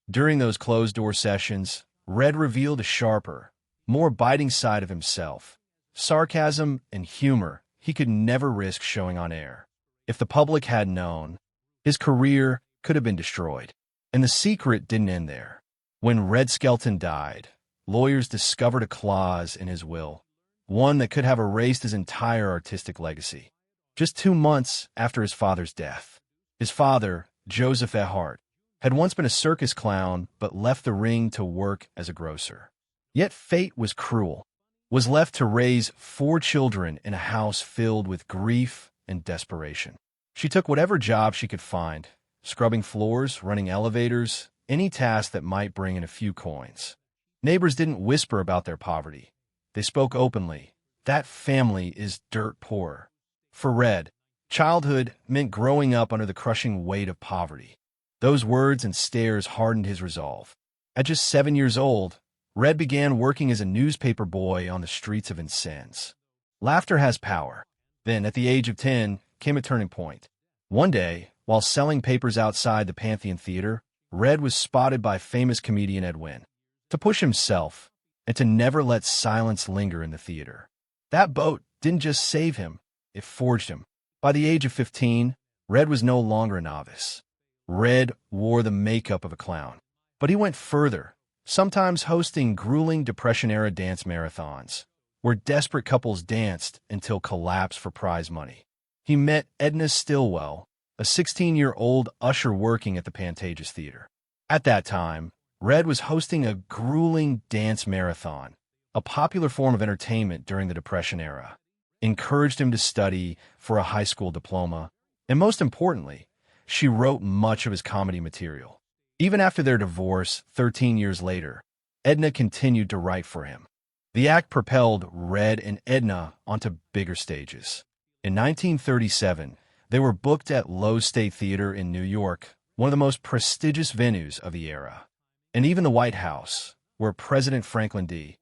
During those closed-door sessions, Red revealed a sharper, more biting side of himself. Sarcasm and humor he could never risk showing on air. If the public had known, his career could have been destroyed. And the secret didn't end there. When Red Skelton died, lawyers discovered a clause in his will, one that could have erased his entire artistic legacy. Just 2 months after his father's death, his father, Joseph E. Hart, had once been a circus clown but left the ring to work as a grocer. Yet fate was cruel, was left to raise 4 children in a house filled with grief and desperation. She took whatever job she could find, scrubbing floors, running elevators, any task that might bring in a few coins. Neighbors didn't whisper about their poverty. They spoke openly. That family is dirt poor. For Red, childhood meant growing up under the crushing weight of poverty. Those words and stares hardened his resolve. At just 7 years old, Red began working as a newspaper boy on the streets of Vincennes. Laughter has power. Then, at the age of 10, came a turning point. One day, while selling papers outside the Pantheon Theater, Red was spotted by famous comedian Ed Wynn. To push himself, and to never let silence linger in the theater. That boat didn't just save him, it forged him. By the age of 15, Red was no longer a novice. Red wore the makeup of a clown. But he went further, sometimes hosting grueling Depression-era dance marathons, where desperate couples danced until collapse for prize money. He met Edna Stillwell, a 16-year-old usher working at the Pantages Theater. At that time, Red was hosting a grueling dance marathon, a popular form of entertainment during the Depression era, encouraged him to study for a high school diploma, and most importantly, she wrote much of his comedy material. Even after their divorce 13 years later, Edna continued to write for him. The act propelled Red and Edna onto bigger stages. In 1937, they were booked at Lowe's State Theater in New York, one of the most prestigious venues of the era. And even the White House, where President Franklin D.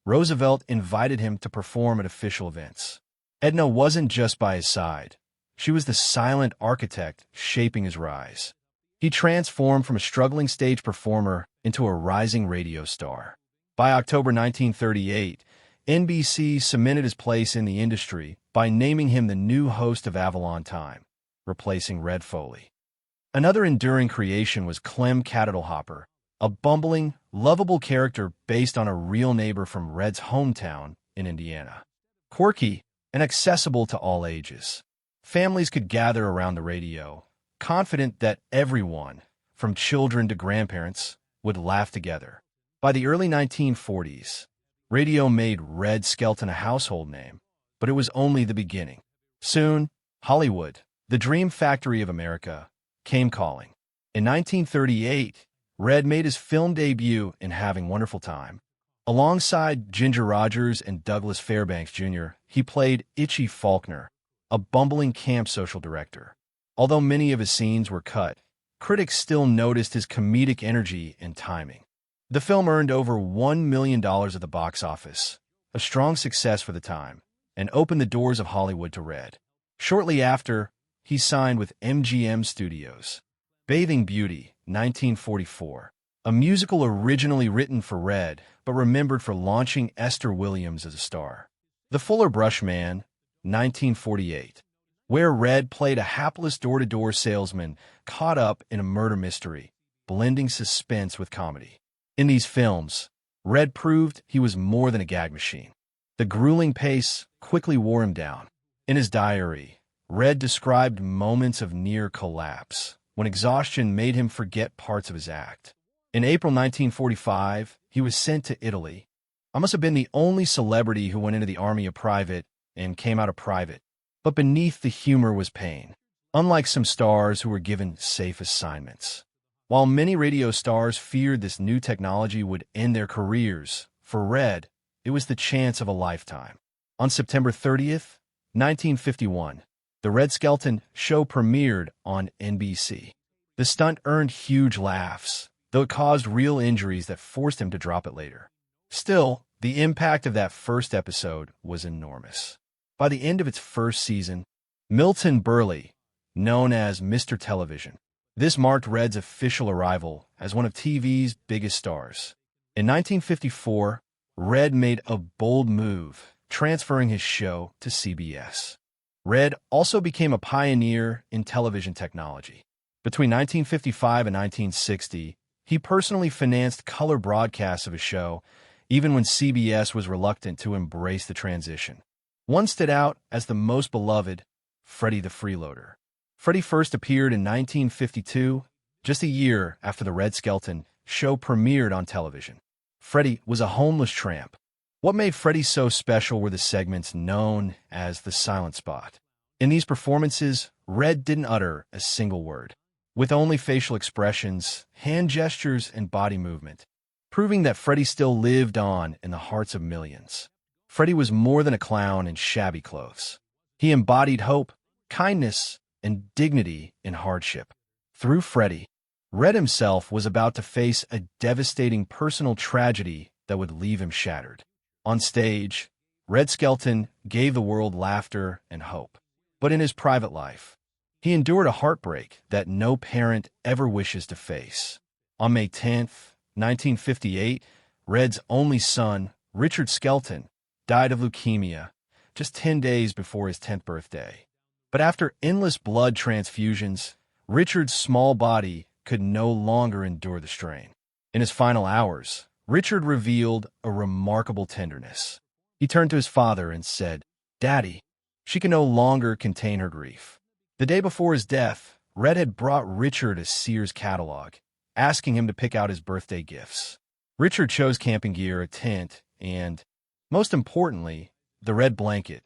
Roosevelt invited him to perform at official events. Edna wasn't just by his side. She was the silent architect shaping his rise. He transformed from a struggling stage performer into a rising radio star. By October 1938, NBC cemented his place in the industry by naming him the new host of Avalon Time, replacing Red Foley. Another enduring creation was Clem Kadiddlehopper, a bumbling, lovable character based on a real neighbor from Red's hometown in Indiana. Quirky and accessible to all ages, families could gather around the radio, confident that everyone, from children to grandparents, would laugh together. By the early 1940s, radio made Red Skelton a household name, but it was only the beginning. Soon, Hollywood, the dream factory of America, came calling. In 1938, Red made his film debut in Having Wonderful Time. Alongside Ginger Rogers and Douglas Fairbanks Jr., he played Itchy Faulkner, a bumbling camp social director. Although many of his scenes were cut, critics still noticed his comedic energy and timing. The film earned over $1 million at the box office, a strong success for the time, and opened the doors of Hollywood to Red. Shortly after, he signed with MGM Studios. Bathing Beauty, 1944, a musical originally written for Red, but remembered for launching Esther Williams as a star. The Fuller Brush Man, 1948, where Red played a hapless door-to-door salesman caught up in a murder mystery, blending suspense with comedy. In these films, Red proved he was more than a gag machine. The grueling pace quickly wore him down. In his diary, Red described moments of near collapse, when exhaustion made him forget parts of his act. In April 1945, he was sent to Italy. I must have been the only celebrity who went into the army a private and came out a private. But beneath the humor was pain, unlike some stars who were given safe assignments. While many radio stars feared this new technology would end their careers, for Red, it was the chance of a lifetime. On September 30th, 1951, the Red Skelton show premiered on NBC. The stunt earned huge laughs, though it caused real injuries that forced him to drop it later. Still, the impact of that first episode was enormous. By the end of its first season, Milton Berle, known as Mr. Television, This marked Red's official arrival as one of TV's biggest stars. In 1954, Red made a bold move, transferring his show to CBS. Red also became a pioneer in television technology. Between 1955 and 1960, he personally financed color broadcasts of his show, even when CBS was reluctant to embrace the transition. One stood out as the most beloved, Freddy the Freeloader. Freddy first appeared in 1952, just a year after the Red Skelton show premiered on television. Freddy was a homeless tramp. What made Freddy so special were the segments known as the silent spot. In these performances, Red didn't utter a single word, with only facial expressions, hand gestures, and body movement, proving that Freddy still lived on in the hearts of millions. Freddy was more than a clown in shabby clothes. He embodied hope, kindness, and dignity in hardship. Through Freddy, Red himself was about to face a devastating personal tragedy that would leave him shattered. On stage, Red Skelton gave the world laughter and hope. But in his private life, he endured a heartbreak that no parent ever wishes to face. On May 10th, 1958, Red's only son, Richard Skelton, died of leukemia just 10 days before his 10th birthday. But after endless blood transfusions, Richard's small body could no longer endure the strain. In his final hours, Richard revealed a remarkable tenderness. He turned to his father and said, "Daddy." She could no longer contain her grief. The day before his death, Red had brought Richard a Sears catalog, asking him to pick out his birthday gifts. Richard chose camping gear, a tent, and, most importantly, the red blanket,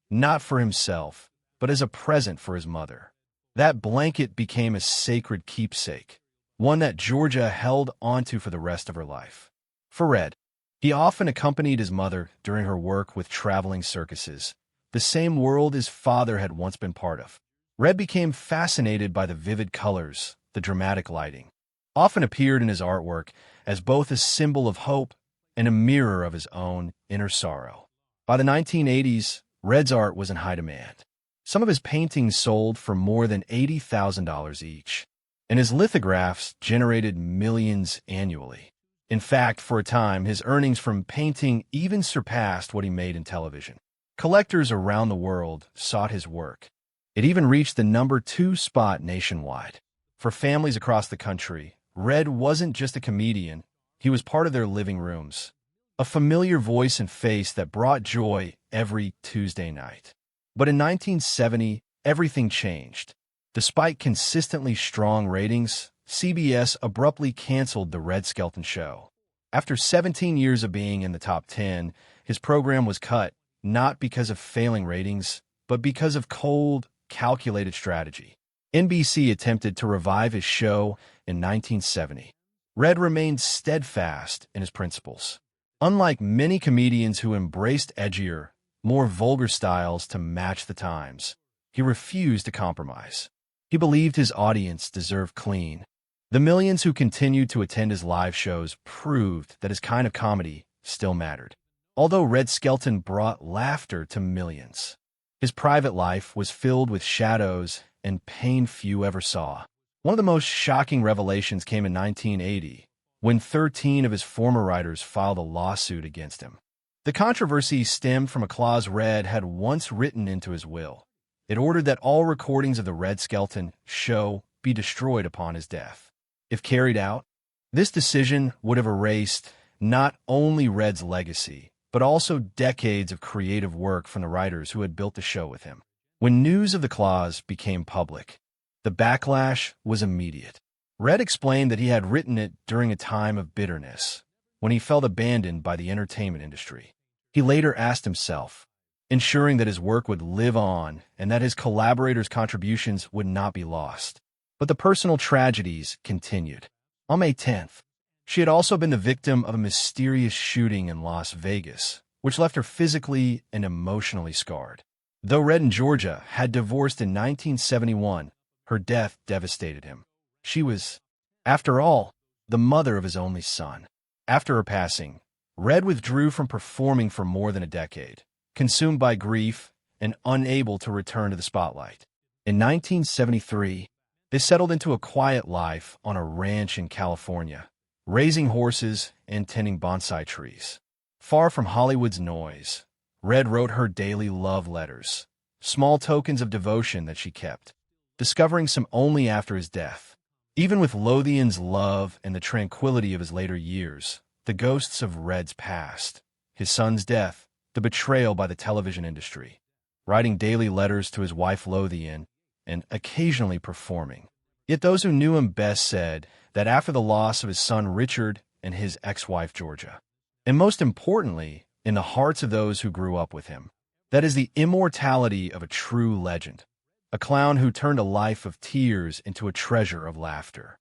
not for himself, but as a present for his mother. That blanket became a sacred keepsake, one that Georgia held onto for the rest of her life. For Red, he often accompanied his mother during her work with traveling circuses, the same world his father had once been part of. Red became fascinated by the vivid colors, the dramatic lighting, often appeared in his artwork as both a symbol of hope and a mirror of his own inner sorrow. By the 1980s, Red's art was in high demand. Some of his paintings sold for more than $80,000 each, and his lithographs generated millions annually. In fact, for a time, his earnings from painting even surpassed what he made in television. Collectors around the world sought his work. It even reached the #2 spot nationwide. For families across the country, Red wasn't just a comedian, he was part of their living rooms, a familiar voice and face that brought joy every Tuesday night. But in 1970, everything changed. Despite consistently strong ratings, CBS abruptly canceled the Red Skelton show. After 17 years of being in the top 10, his program was cut, not because of failing ratings, but because of cold, calculated strategy. NBC attempted to revive his show in 1970. Red remained steadfast in his principles. Unlike many comedians who embraced edgier, more vulgar styles to match the times, he refused to compromise. He believed his audience deserved clean. The millions who continued to attend his live shows proved that his kind of comedy still mattered. Although Red Skelton brought laughter to millions, his private life was filled with shadows and pain few ever saw. One of the most shocking revelations came in 1980, when 13 of his former writers filed a lawsuit against him. The controversy stemmed from a clause Red had once written into his will. It ordered that all recordings of the Red Skelton show be destroyed upon his death. If carried out, this decision would have erased not only Red's legacy, but also decades of creative work from the writers who had built the show with him. When news of the clause became public, the backlash was immediate. Red explained that he had written it during a time of bitterness, when he felt abandoned by the entertainment industry. He later asked himself, ensuring that his work would live on and that his collaborators' contributions would not be lost. But the personal tragedies continued. On May 10th, she had also been the victim of a mysterious shooting in Las Vegas, which left her physically and emotionally scarred. Though Red and Georgia had divorced in 1971, her death devastated him. She was, after all, the mother of his only son. After her passing, Red withdrew from performing for more than a decade, consumed by grief and unable to return to the spotlight. In 1973, They settled into a quiet life on a ranch in California, raising horses and tending bonsai trees. Far from Hollywood's noise, Red wrote her daily love letters, small tokens of devotion that she kept, discovering some only after his death. Even with Lothian's love and the tranquility of his later years, the ghosts of Red's past, his son's death, the betrayal by the television industry, writing daily letters to his wife Lothian, and occasionally performing. Yet those who knew him best said that after the loss of his son Richard and his ex-wife Georgia, and most importantly, in the hearts of those who grew up with him, that is the immortality of a true legend, a clown who turned a life of tears into a treasure of laughter.